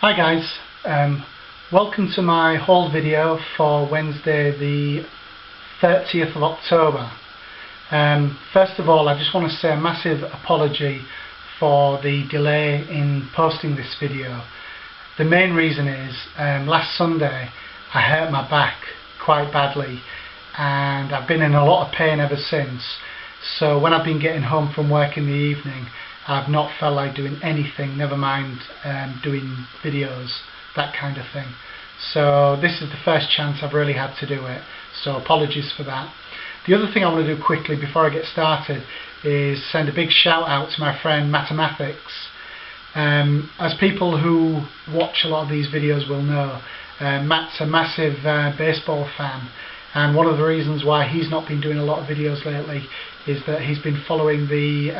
Hi guys, welcome to my haul video for Wednesday the 30th of October. First of all, I just want to say a massive apology for the delay in posting this video. The main reason is last Sunday I hurt my back quite badly and I've been in a lot of pain ever since. So when I've been getting home from work in the evening, I've not felt like doing anything, never mind doing videos, that kind of thing. So this is the first chance I've really had to do it, so apologies for that. The other thing I want to do quickly before I get started is send a big shout out to my friend Mathematics. As people who watch a lot of these videos will know, Matt's a massive baseball fan, and one of the reasons why he's not been doing a lot of videos lately is that he's been following the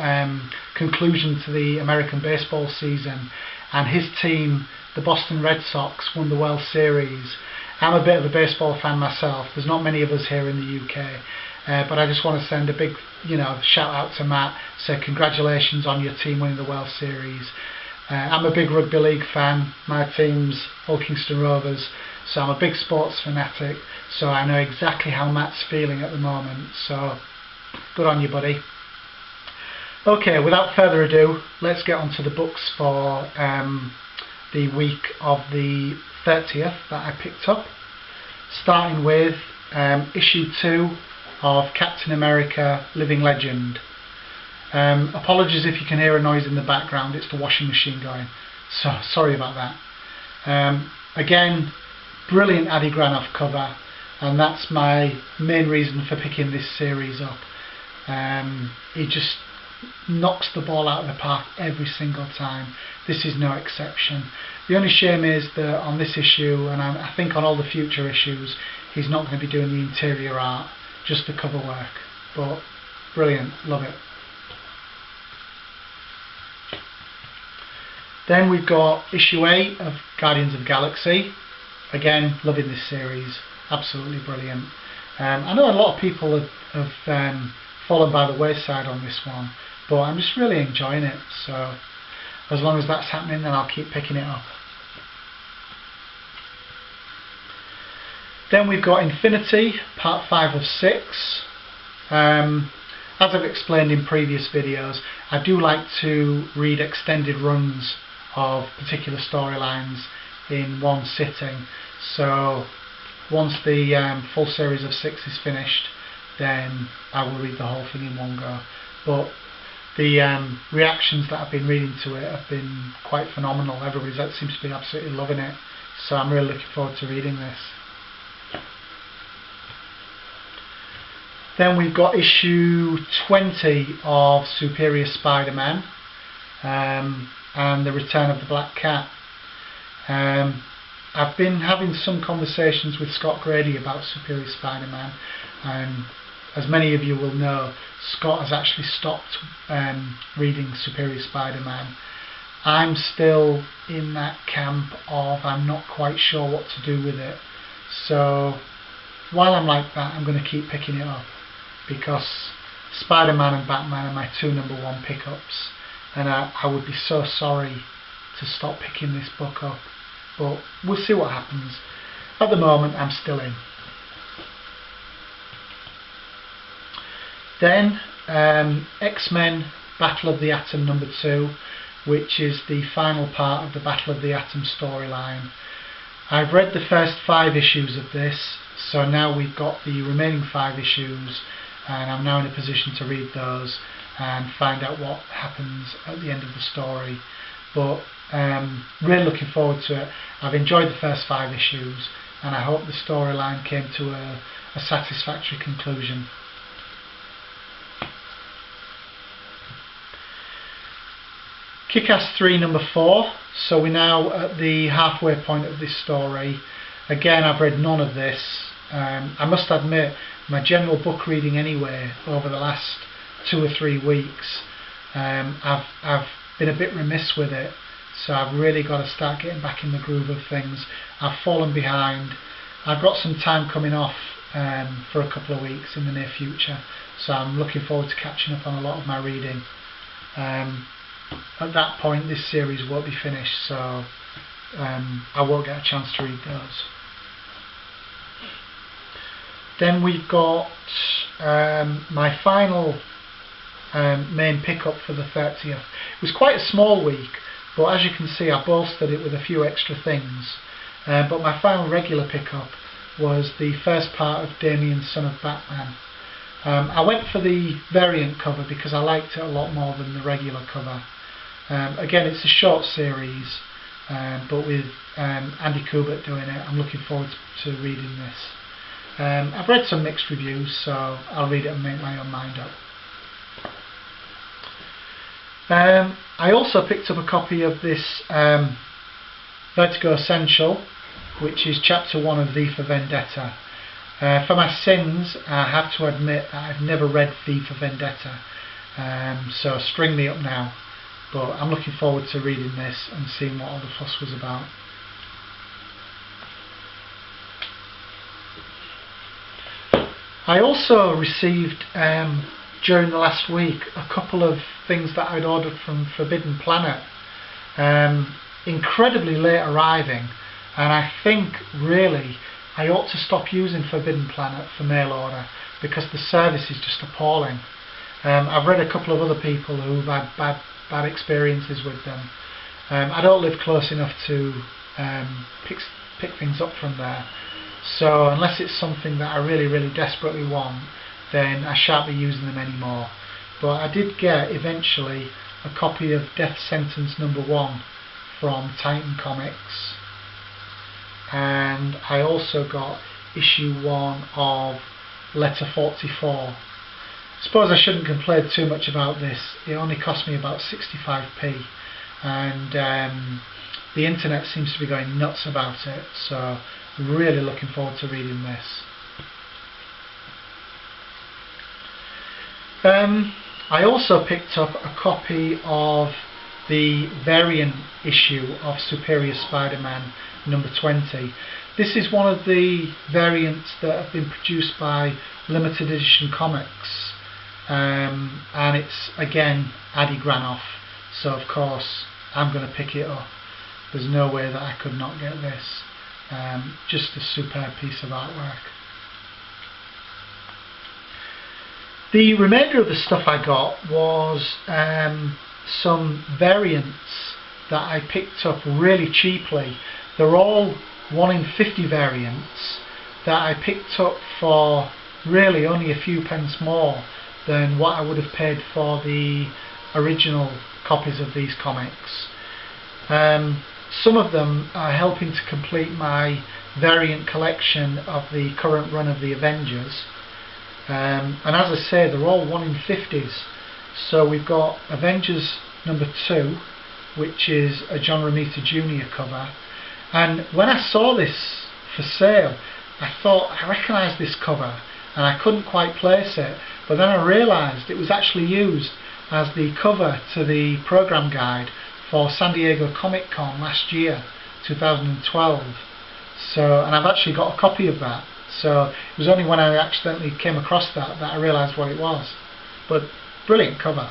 conclusion to the American baseball season, and his team, the Boston Red Sox, won the World Series. I'm a bit of a baseball fan myself. There's not many of us here in the UK, but I just want to send a big shout out to Matt, say congratulations on your team winning the World Series. I'm a big rugby league fan. My team's Hull Kingston Rovers, so I'm a big sports fanatic, so I know exactly how Matt's feeling at the moment, so good on you, buddy. Okay, without further ado, let's get on to the books for the week of the 30th that I picked up, starting with issue 2 of Captain America Living Legend. Apologies if you can hear a noise in the background, it's the washing machine going, so sorry about that. Again, brilliant Adi Granov cover, and that's my main reason for picking this series up. He just knocks the ball out of the park every single time. This is no exception. The only shame is that on this issue, and I think on all the future issues, he's not going to be doing the interior art, just the cover work, but brilliant, love it. Then we've got issue 8 of Guardians of the Galaxy. Again, loving this series, absolutely brilliant. I know a lot of people have fallen by the wayside on this one, but I'm just really enjoying it, so as long as that's happening, then I'll keep picking it up. Then we've got Infinity, part 5 of 6. As I've explained in previous videos, I do like to read extended runs of particular storylines in one sitting, so once the full series of 6 is finished, then I will read the whole thing in one go. But the reactions that I've been reading to it have been quite phenomenal. Everybody seems to be absolutely loving it, so I'm really looking forward to reading this. Then we've got issue 20 of Superior Spider-Man and the Return of the Black Cat. I've been having some conversations with Scott Grady about Superior Spider-Man, and as many of you will know, Scott has actually stopped reading Superior Spider-Man. I'm still in that camp of I'm not quite sure what to do with it, so while I'm like that, I'm going to keep picking it up, because Spider-Man and Batman are my 2 #1 pickups, and I would be so sorry to stop picking this book up, but we'll see what happens. At the moment, I'm still in. Then X-Men Battle of the Atom #2, which is the final part of the Battle of the Atom storyline. I've read the first 5 issues of this, so now we've got the remaining 5 issues, and I'm now in a position to read those and find out what happens at the end of the story. But really looking forward to it. I've enjoyed the first 5 issues, and I hope the storyline came to a satisfactory conclusion. Kick-Ass 3 #4, so we're now at the halfway point of this story. Again, I've read none of this. I must admit, my general book reading anyway over the last 2 or 3 weeks, I've been a bit remiss with it, so I've really got to start getting back in the groove of things. I've fallen behind. I've got some time coming off for a couple of weeks in the near future, so I'm looking forward to catching up on a lot of my reading. At that point, this series won't be finished, so I won't get a chance to read those. Then we've got my final main pickup for the 30th. It was quite a small week, but as you can see I bolstered it with a few extra things. But my final regular pickup was the first part of Damien, Son of Batman. I went for the variant cover because I liked it a lot more than the regular cover. Again, it's a short series, but with Andy Kubert doing it, I'm looking forward to reading this. I've read some mixed reviews, so I'll read it and make my own mind up. I also picked up a copy of this Vertigo Essential, which is chapter 1 of V for Vendetta. For my sins, I have to admit that I've never read V for Vendetta, so string me up now, but I'm looking forward to reading this and seeing what all the fuss was about. I also received during the last week a couple of things that I'd ordered from Forbidden Planet, incredibly late arriving, and I think really I ought to stop using Forbidden Planet for mail order because the service is just appalling. I've read a couple of other people who've had bad experiences with them. I don't live close enough to pick things up from there, so unless it's something that I really desperately want, then I shan't be using them anymore. But I did get eventually a copy of Death Sentence #1 from Titan Comics, and I also got issue 1 of Letter 44. I suppose I shouldn't complain too much about this. It only cost me about 65p, and the internet seems to be going nuts about it, so really looking forward to reading this. I also picked up a copy of the variant issue of Superior Spider-Man #20. This is one of the variants that have been produced by Limited Edition Comics, and it's again Adi Granoff, so of course I'm going to pick it up. There's no way that I could not get this. Just a superb piece of artwork. The remainder of the stuff I got was some variants that I picked up really cheaply. They're all 1 in 50 variants that I picked up for really only a few pence more than what I would have paid for the original copies of these comics. Some of them are helping to complete my variant collection of the current run of the Avengers. And as I say, they're all 1 in 50s. So we've got Avengers #2, which is a John Romita Jr. cover. And when I saw this for sale, I thought I recognised this cover, and I couldn't quite place it. But then I realised it was actually used as the cover to the program guide for San Diego Comic Con last year, 2012. So, and I've actually got a copy of that. So it was only when I accidentally came across that I realised what it was. But brilliant cover.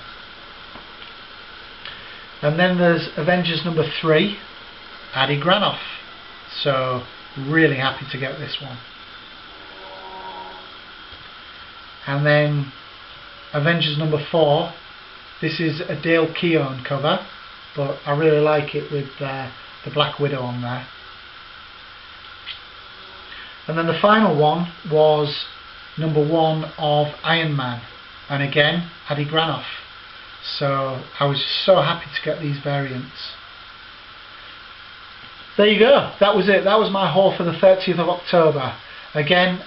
And then there's Avengers #3, Adi Granoff. So really happy to get this one. And then Avengers #4. This is a Dale Keown cover, but I really like it with the Black Widow on there. And then the final one was #1 of Iron Man, and again Adi Granoff. So I was so happy to get these variants. There you go, that was it. That was my haul for the 30th of October. Again,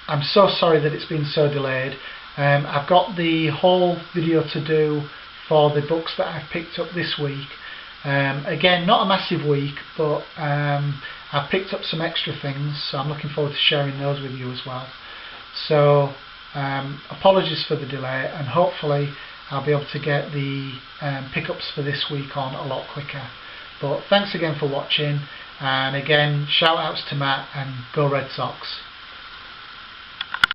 I'm so sorry that it's been so delayed. I've got the whole video to do for the books that I've picked up this week. Again, not a massive week, but I've picked up some extra things, so I'm looking forward to sharing those with you as well. So apologies for the delay, and hopefully I'll be able to get the pickups for this week on a lot quicker. But thanks again for watching, and again shout outs to Matt, and go Red Sox.